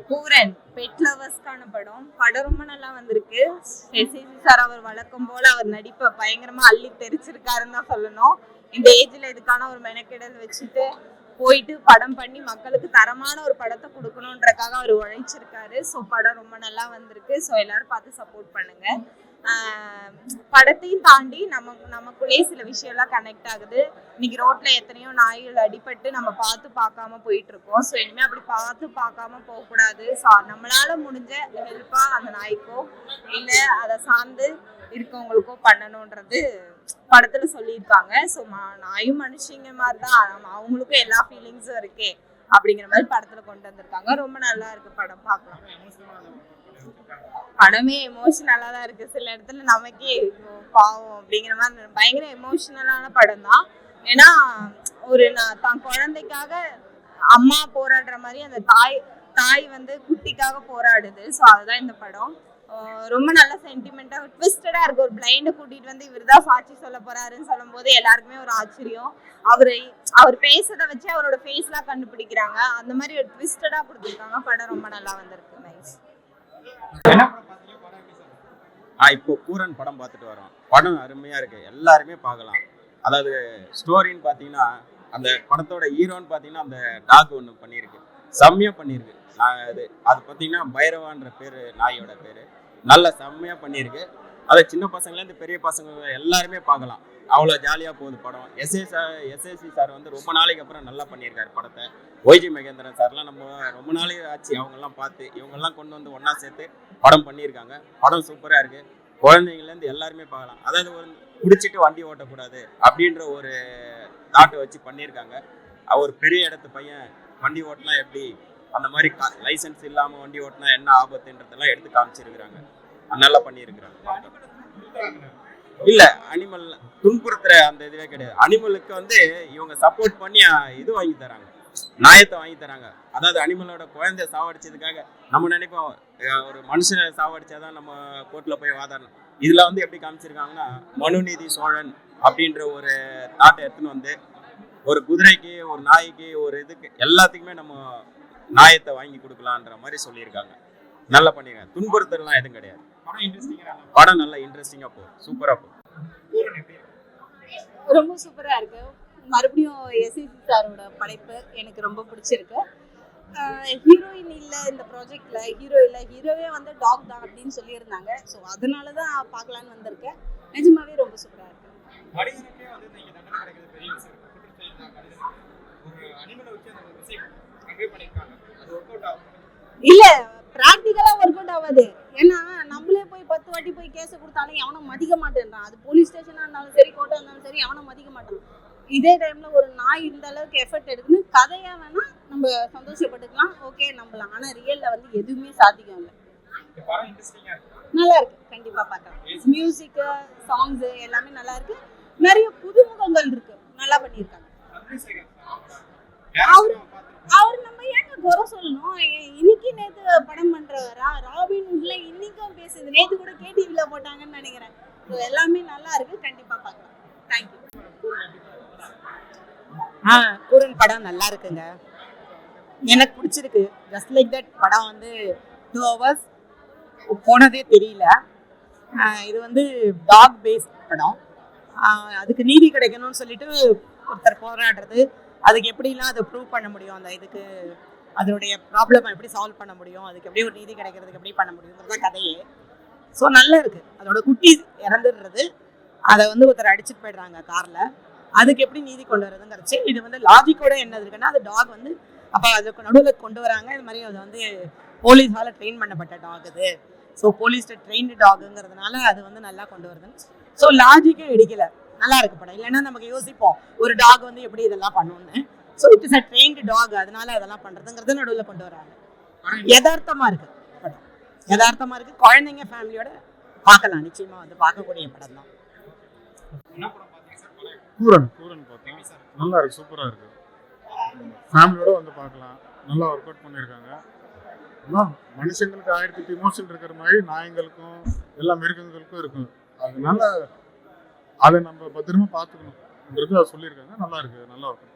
Pooran bed லவர்ஸ்க்கான படம். படம் ரொம்ப நல்லா வந்திருக்கு. எஸ்ஏசி சார் அவர் வழக்கம் போல அவர் நடிப்பை பயங்கரமா அள்ளி தெரிச்சிருக்காருன்னு தான் சொல்லணும். இந்த ஏஜ்ல இதுக்கான ஒரு மெனக்கெடல் வச்சுட்டு போயிட்டு படம் பண்ணி மக்களுக்கு தரமான ஒரு படத்தை கொடுக்கணுன்றக்காக அவர் உழைச்சிருக்காரு. ஸோ படம் ரொம்ப நல்லா வந்திருக்கு. ஸோ எல்லாரும் பார்த்து சப்போர்ட் பண்ணுங்க. படத்தையும் தாண்டி நமக்குள்ளேயே சில விஷயம்லாம் கனெக்ட் ஆகுது. இன்னைக்கு ரோட்ல எத்தனையோ நாய்கள் அடிபட்டு நம்ம பார்க்காம போயிட்டு இருக்கோம். ஸோ இனிமே அப்படி பார்க்காம போகக்கூடாது. ஸோ நம்மளால முடிஞ்ச ஹெல்ப்பா அந்த நாய்க்கோ இல்லை அதை சார்ந்து இருக்கவங்களுக்கோ பண்ணணுன்றது படத்துல சொல்லியிருக்காங்க. ஸோ நாயும் மனுஷங்க மாதிரி தான், அவங்களுக்கும் எல்லா ஃபீலிங்ஸும் இருக்கே அப்படிங்கிற மாதிரி படத்துல கொண்டு வந்திருக்காங்க. ரொம்ப நல்லா இருக்கு படம், பார்க்கலாம். படமே எமோஷனலா தான் இருக்கு. சில இடத்துல நமக்கே பாவம் அப்படிங்கிற மாதிரி பயங்கர எமோஷனலான படம் தான். ஏன்னா ஒரு தான் குழந்தைக்காக அம்மா போராடுற மாதிரி அந்த தாய் வந்து குட்டிக்காக போராடுது. ஸோ அதுதான் இந்த படம். ரொம்ப நல்ல சென்டிமெண்டா ட்விஸ்டடா இருக்கு. ஒரு பிளைண்ட கூட்டிட்டு வந்து இவர்தான் சாட்சி சொல்ல போறாருன்னு சொல்லும் போது எல்லாருக்குமே ஒரு ஆச்சரியம். அவர் பேசுறத வச்சு அவரோட ஃபேஸ்லாம் கண்டுபிடிக்கிறாங்க. அந்த மாதிரி ஒரு ட்விஸ்டடா கொடுத்துருக்காங்க. படம் ரொம்ப நல்லா வந்திருக்கு. நைஸ். இப்போ பூரன் படம் பார்த்துட்டு வரோம். படம் அருமையா இருக்கு, எல்லாருமே பார்க்கலாம். அதாவது ஸ்டோரின்னு பார்த்தீங்கன்னா அந்த படத்தோட ஹீரோன்னு பார்த்தீங்கன்னா அந்த டாக் ஒன்று பண்ணியிருக்கு, செம்மையா பண்ணியிருக்கு. அது பார்த்தீங்கன்னா பைரவான்ற பேர் நாயோட பேர். நல்ல செம்மையா பண்ணியிருக்கு. அதை சின்ன பசங்கள்லேருந்து பெரிய பசங்க எல்லாருமே பார்க்கலாம். அவ்வளோ ஜாலியாக போகுது படம். எஸ்ஏசி சார் வந்து ரொம்ப நாளைக்கு அப்புறம் நல்லா பண்ணியிருக்காரு படத்தை. ஒய்ஜி மகேந்திரன் சார்லாம் நம்ம ரொம்ப நாளைக்கு ஆச்சு அவங்கெல்லாம் பார்த்து இவங்கெல்லாம் கொண்டு வந்து ஒன்றா சேர்த்து படம் பண்ணியிருக்காங்க. படம் சூப்பராக இருக்குது. குழந்தைங்கள்லேருந்து எல்லாருமே பார்க்கலாம். அதாவது ஒரு குடிச்சிட்டு வண்டி ஓட்டக்கூடாது அப்படின்ற ஒரு தாட்டை வச்சு பண்ணியிருக்காங்க. ஒரு பெரிய இடத்து பையன் வண்டி ஓட்டினா எப்படி, அந்த மாதிரி லைசன்ஸ் இல்லாமல் வண்டி ஓட்டினா என்ன ஆபத்துன்றதெல்லாம் எடுத்து காமிச்சிருக்கிறாங்க. நல்லா பண்ணியிருக்கிறாங்க. இல்ல அனிமல் துன்புறுத்துற அந்த இதுவே கிடையாது. அனிமலுக்கு வந்து இவங்க சப்போர்ட் பண்ணி இது வாங்கி தராங்க, நாயத்தை வாங்கி தராங்க. அதாவது அனிமலோட குழந்தைய சாவடிச்சதுக்காக நம்ம நினைப்போம் ஒரு மனுஷனை சாவடிச்சாதான் நம்ம கோர்ட்ல போய் வாதாடணும். இதுல வந்து எப்படி காமிச்சிருக்காங்கன்னா மனுநீதி சோழன் அப்படின்ற ஒரு தாட்டை எடுத்துன்னு வந்து ஒரு குதிரைக்கு ஒரு நாய்க்கு ஒரு இதுக்கு எல்லாத்துக்குமே நம்ம நாயத்தை வாங்கி கொடுக்கலான்ற மாதிரி சொல்லியிருக்காங்க. நல்லா பண்ணிருக்காங்க. துன்புறுத்தலாம் எதுவும் கிடையாது. படம் நல்லா இன்ட்ரெஸ்டிங்கா போகும், சூப்பரா போகும். ரொம்ப சூப்பரா இருக்கு. மறுபடியும் எஸ்ஏசி சாரோட படைப்பு எனக்கு ரொம்ப பிடிச்சிருக்கு. ஹீரோயின் இல்லை இந்த ப்ராஜெக்ட்ல, ஹீரோவே வந்து டாக் தான் அப்படின்னு சொல்லியிருந்தாங்க. ஸோ அதனால தான் பார்க்கலான்னு வந்திருக்கேன். நிஜமாவே ரொம்ப சூப்பரா இருக்கு. இல்ல பிராக்டிகலா ஒர்க் அவுட் ஆகாது. ஏன்னா நம்மளே போய் 10 வாட்டி போய் கேஸ் கொடுத்தாலும் எவனும் மதிக்க மாட்டேன்றான். அது போலீஸ் ஸ்டேஷனா இருந்தாலும் சரி, கோர்ட்டா இருந்தாலும் சரி, எவனும் மதிக்க மாட்டான். இதே டைம்ல ஒரு நாய் இந்த அளவுக்கு எஃபர்ட் எடுக்குன்னு கதையா வேணா நம்ம சந்தோஷப்பட்டுக்கலாம், ஓகே நம்பலாம். ஆனா ரியல்ல வந்து எதுவுமே சாத்தியம் இல்லை. நல்லா இருக்கு, கண்டிப்பா பார்க்கலாம். மியூசிக், சாங்ஸ் எல்லாமே நல்லா இருக்கு. நிறைய புதுமுகங்கள் இருக்கு, நல்லா பண்ணியிருக்காங்க. அவர் நம்ம ஏங்க குறை சொல்லணும்? இன்னைக்கு நேத்து படம் பண்றவரா? ராபின்ல இன்னைக்கும் பேசுது, நேத்து கூட கேடிவில போட்டாங்கன்னு நினைக்கிறேன். எல்லாமே நல்லா இருக்கு, கண்டிப்பா பார்க்கலாம். தேங்க்யூ. பூரன் படம் நல்லா இருக்குங்க, எனக்கு பிடிச்சிருக்கு. ஜஸ்ட் லைக் தட் படம் வந்து 2 hours போனதே தெரியல. இது வந்து டாக் பேஸ்ட் படம். அதுக்கு நீதி கிடைக்கணும்னு சொல்லிட்டு ஒருத்தர் போராடுறது, அதுக்கு எப்படிலாம் அதை ப்ரூவ் பண்ண முடியும், அந்த இதுக்கு அதனுடைய ப்ராப்ளம் எப்படி சால்வ் பண்ண முடியும், அதுக்கு எப்படி ஒரு நீதி கிடைக்கிறதுக்கு எப்படி பண்ண முடியுங்கிறது தான் கதையே. ஸோ நல்லா இருக்குது. அதோட குட்டி இறந்துடுறது, அதை வந்து ஒருத்தர் அடிச்சுட்டு போயிடுறாங்க காரில், அதுக்கு எப்படி நீதி கொண்டு வரதுங்கிறச்சு. இது வந்து லாஜிக்கோட என்ன இருக்குன்னா, அது டாக் வந்து அப்போ அதுக்கு நடுவில் கொண்டு வராங்க. இது மாதிரி அது வந்து போலீஸால் ட்ரெயின் பண்ணப்பட்ட டாக் இது. ஸோ போலீஸ்ட ட்ரெயின்டு டாகுங்கிறதுனால அது வந்து நல்லா கொண்டு வருதுன்னு. ஸோ லாஜிக்கே இடிக்கல, நல்லா இருக்கு படம். இல்லைன்னா நமக்கு யோசிப்போம் ஒரு டாக் வந்து எப்படி இதெல்லாம் பண்ணணும்னு. So it is a trained dog, அதனால அதெல்லாம் பண்றதுங்கிறது நடுவில் கொண்டு வராங்க. யதார்த்தமா இருக்கு படம், யதார்த்தமா இருக்கு. குழந்தைங்க ஃபேமிலியோட பார்க்கலாம், நிச்சயமா வந்து பார்க்கக்கூடிய படம் தான். பூரன் பார்த்தேன், நல்லா இருக்கு, சூப்பராக இருக்கு. ஃபேமிலியோட வந்து பார்க்கலாம், நல்லா ஒர்க் அவுட் பண்ணியிருக்காங்க. ஆனால் மனுஷங்களுக்கு 1008 இமோஷன் இருக்கிற மாதிரி நாய்களுக்கும் எல்லா மிருகங்களுக்கும் இருக்கும். அதனால அதை நம்ம பத்திரமா பார்த்துக்கணுங்கிறது அதை சொல்லியிருக்காங்க. நல்லா இருக்கு, நல்லா இருக்கும்.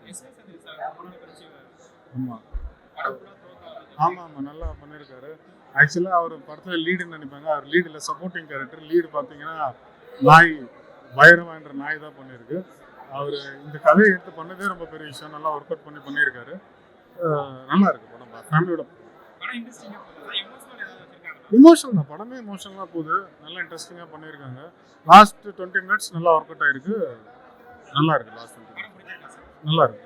ஆமாம், ஆமாம் நல்லா பண்ணியிருக்காரு. ஆக்சுவலாக அவர் படத்தில் லீடுன்னு நினைப்பாங்க, அவர் லீடு இல்லை, சப்போர்ட்டிங் கேரக்டர். லீடு பார்த்தீங்கன்னா நாய், பைரவான்ற நாய் தான் பண்ணியிருக்கு. அவர் இந்த கதையை எடுத்து பண்ணதே ரொம்ப பெரிய விஷயம். நல்லா ஒர்க் அவுட் பண்ணியிருக்காரு. நல்லா இருக்கு படம், ஃபேமிலியோட. இமோஷனல் தான், படமே இமோஷனலாக போகுது. நல்லா இன்ட்ரெஸ்டிங்காக பண்ணியிருக்காங்க. லாஸ்ட் 20 minutes நல்லா ஒர்க் அவுட் ஆயிருக்கு. நல்லா இருக்கு. லாஸ்ட் நல்லா இருக்கு.